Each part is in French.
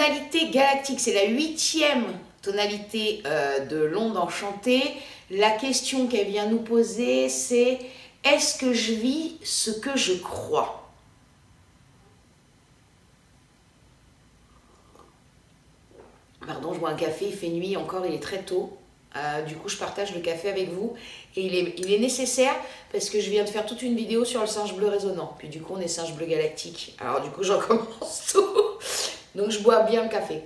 tonalité galactique, c'est la 8e tonalité de l'onde enchantée. La question qu'elle vient nous poser, c'est est-ce que je vis ce que je crois? Pardon, je bois un café, il fait nuit encore, il est très tôt. Du coup, je partage le café avec vous. Et il est nécessaire parce que je viens de faire toute une vidéo sur le singe bleu résonnant. Puis du coup, on est singe bleu galactique. Alors du coup, j'en commence tout. Donc, je bois bien le café.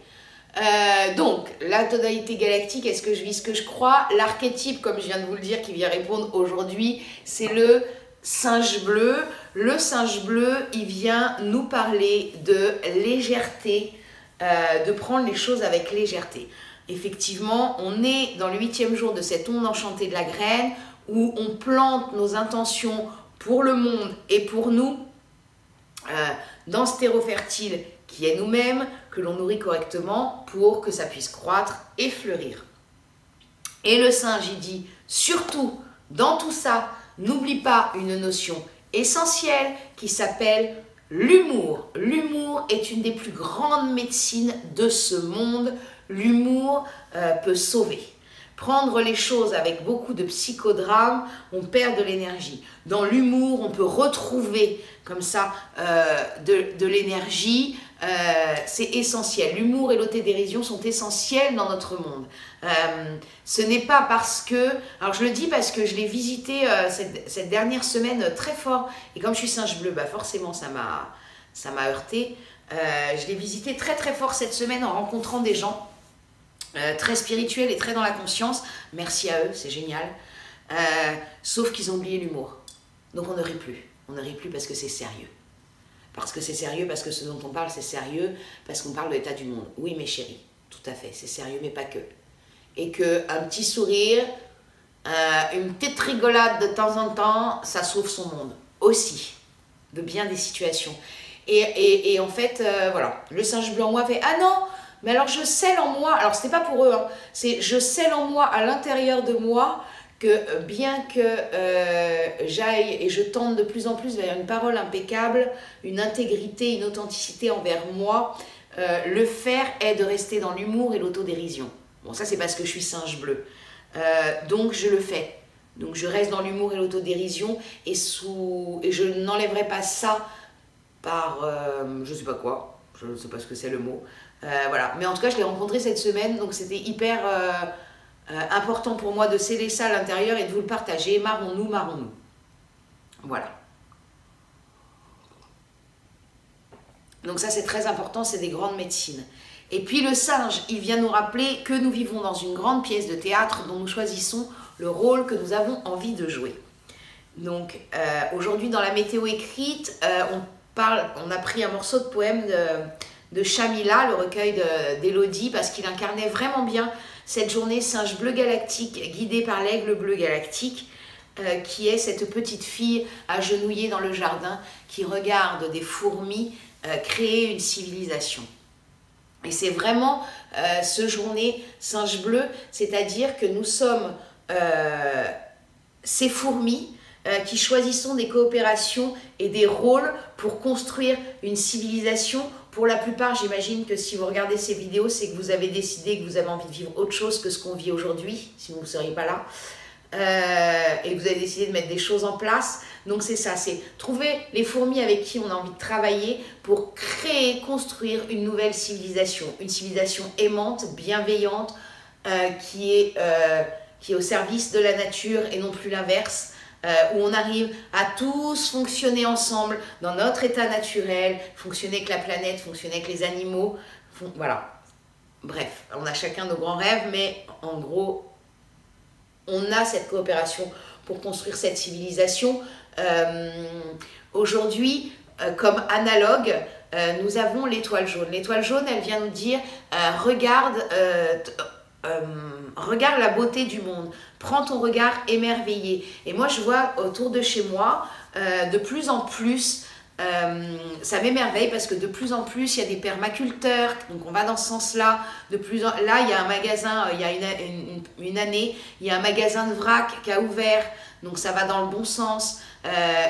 Donc, la tonalité galactique, est-ce que je vis ce que je crois? L'archétype, comme je viens de vous le dire, qui vient répondre aujourd'hui, c'est le singe bleu. Le singe bleu, il vient nous parler de légèreté, de prendre les choses avec légèreté. Effectivement, on est dans le 8e jour de cette onde enchantée de la graine où on plante nos intentions pour le monde et pour nous dans ce terreau fertile qui est nous-mêmes, que l'on nourrit correctement pour que ça puisse croître et fleurir. Et le singe, il dit, surtout, dans tout ça, n'oublie pas une notion essentielle qui s'appelle l'humour. L'humour est une des plus grandes médecines de ce monde. L'humour peut sauver. Prendre les choses avec beaucoup de psychodrame, on perd de l'énergie. Dans l'humour, on peut retrouver comme ça de l'énergie. C'est essentiel. L'humour et l'autodérision sont essentiels dans notre monde. Ce n'est pas parce que... Alors je le dis parce que je l'ai visité cette dernière semaine très fort. Et comme je suis singe bleu, bah forcément ça m'a heurté. Je l'ai visité très très fort cette semaine en rencontrant des gens très spirituels et très dans la conscience. Merci à eux, c'est génial. Sauf qu'ils ont oublié l'humour. Donc on ne rit plus. On ne rit plus parce que c'est sérieux. Parce que c'est sérieux, parce que ce dont on parle, c'est sérieux, parce qu'on parle de l'état du monde. Oui, mes chéris, tout à fait, c'est sérieux, mais pas que. Et qu'un petit sourire, une petite rigolade de temps en temps, ça sauve son monde aussi, de bien des situations. Et en fait, voilà, le singe blanc en moi fait « Ah non, mais alors je scelle en moi », alors c'était pas pour eux, hein, c'est « Je scelle en moi, à l'intérieur de moi », que bien que j'aille et je tende de plus en plus vers une parole impeccable, une intégrité, une authenticité envers moi, le faire est de rester dans l'humour et l'autodérision. Bon, ça c'est parce que je suis singe bleu. Donc je le fais. Donc je reste dans l'humour et l'autodérision et je n'enlèverai pas ça par je sais pas quoi, je ne sais pas ce que c'est le mot. Voilà. Mais en tout cas, je l'ai rencontré cette semaine, donc c'était hyper... important pour moi de sceller ça à l'intérieur et de vous le partager. Marrons-nous, marrons-nous. Voilà. Donc ça, c'est très important, c'est des grandes médecines. Et puis le singe, il vient nous rappeler que nous vivons dans une grande pièce de théâtre dont nous choisissons le rôle que nous avons envie de jouer. Donc aujourd'hui, dans la météo écrite, on a pris un morceau de poème de Chamila, le recueil d'Élodie, parce qu'il incarnait vraiment bien cette journée singe bleu galactique guidée par l'aigle bleu galactique qui est cette petite fille agenouillée dans le jardin qui regarde des fourmis créer une civilisation. Et c'est vraiment ce journée singe bleu, c'est-à-dire que nous sommes ces fourmis qui choisissons des coopérations et des rôles pour construire une civilisation. Pour la plupart, j'imagine que si vous regardez ces vidéos, c'est que vous avez décidé que vous avez envie de vivre autre chose que ce qu'on vit aujourd'hui, sinon vous ne seriez pas là. Et que vous avez décidé de mettre des choses en place. Donc c'est ça, c'est trouver les fourmis avec qui on a envie de travailler pour créer, construire une nouvelle civilisation. Une civilisation aimante, bienveillante, qui est au service de la nature et non plus l'inverse. Où on arrive à tous fonctionner ensemble dans notre état naturel, fonctionner avec la planète, fonctionner avec les animaux, voilà. Bref, on a chacun nos grands rêves, mais en gros, on a cette coopération pour construire cette civilisation. Aujourd'hui, comme analogue, nous avons l'étoile jaune. L'étoile jaune, elle vient nous dire, regarde la beauté du monde, prends ton regard émerveillé. Et moi, je vois autour de chez moi, de plus en plus, ça m'émerveille parce que de plus en plus, il y a des permaculteurs, donc on va dans ce sens-là. Là, il y a un magasin, il y a une année, il y a un magasin de vrac qui a ouvert, donc ça va dans le bon sens.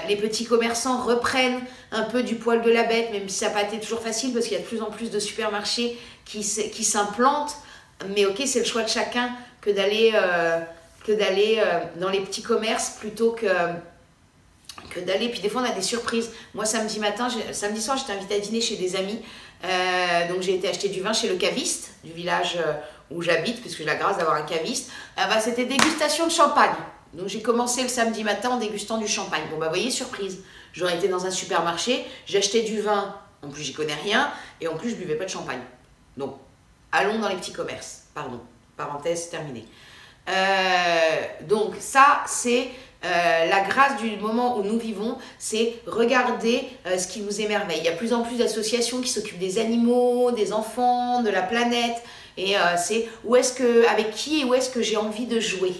Les petits commerçants reprennent un peu du poil de la bête, même si ça n'a pas été toujours facile parce qu'il y a de plus en plus de supermarchés qui s'implantent. Mais ok, c'est le choix de chacun que d'aller dans les petits commerces plutôt que d'aller. Puis des fois, on a des surprises. Moi, samedi soir, j'étais invitée à dîner chez des amis. Donc, j'ai été acheter du vin chez le caviste du village où j'habite, puisque j'ai la grâce d'avoir un caviste. C'était dégustation de champagne. Donc, j'ai commencé le samedi matin en dégustant du champagne. Bon, bah, vous voyez, surprise. J'aurais été dans un supermarché, j'achetais du vin. En plus, j'y connais rien. Et en plus, je buvais pas de champagne. Donc, allons dans les petits commerces. Pardon. Parenthèse terminée. Donc, ça, c'est la grâce du moment où nous vivons, c'est regarder ce qui nous émerveille. Il y a de plus en plus d'associations qui s'occupent des animaux, des enfants, de la planète. Et c'est avec qui et où est-ce que j'ai envie de jouer.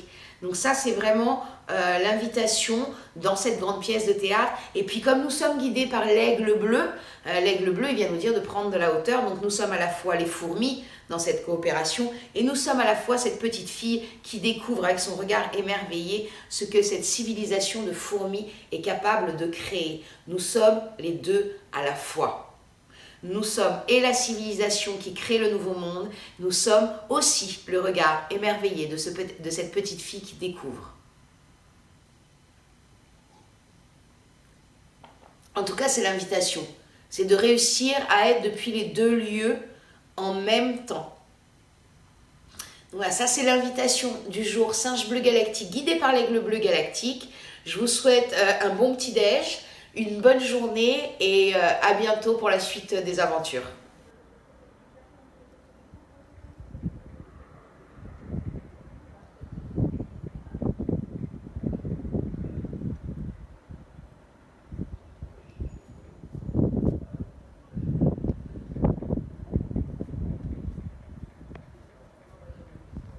Donc ça, c'est vraiment l'invitation dans cette grande pièce de théâtre. Et puis comme nous sommes guidés par l'aigle bleu, il vient nous dire de prendre de la hauteur. Donc nous sommes à la fois les fourmis dans cette coopération et nous sommes à la fois cette petite fille qui découvre avec son regard émerveillé ce que cette civilisation de fourmis est capable de créer. Nous sommes les deux à la fois. Nous sommes et la civilisation qui crée le nouveau monde, nous sommes aussi le regard émerveillé de cette petite fille qui découvre. En tout cas, c'est l'invitation. C'est de réussir à être depuis les deux lieux en même temps. Voilà, ça c'est l'invitation du jour Singe Bleu Galactique, guidé par l'aigle bleu galactique. Je vous souhaite un bon petit-déj, une bonne journée et à bientôt pour la suite des aventures.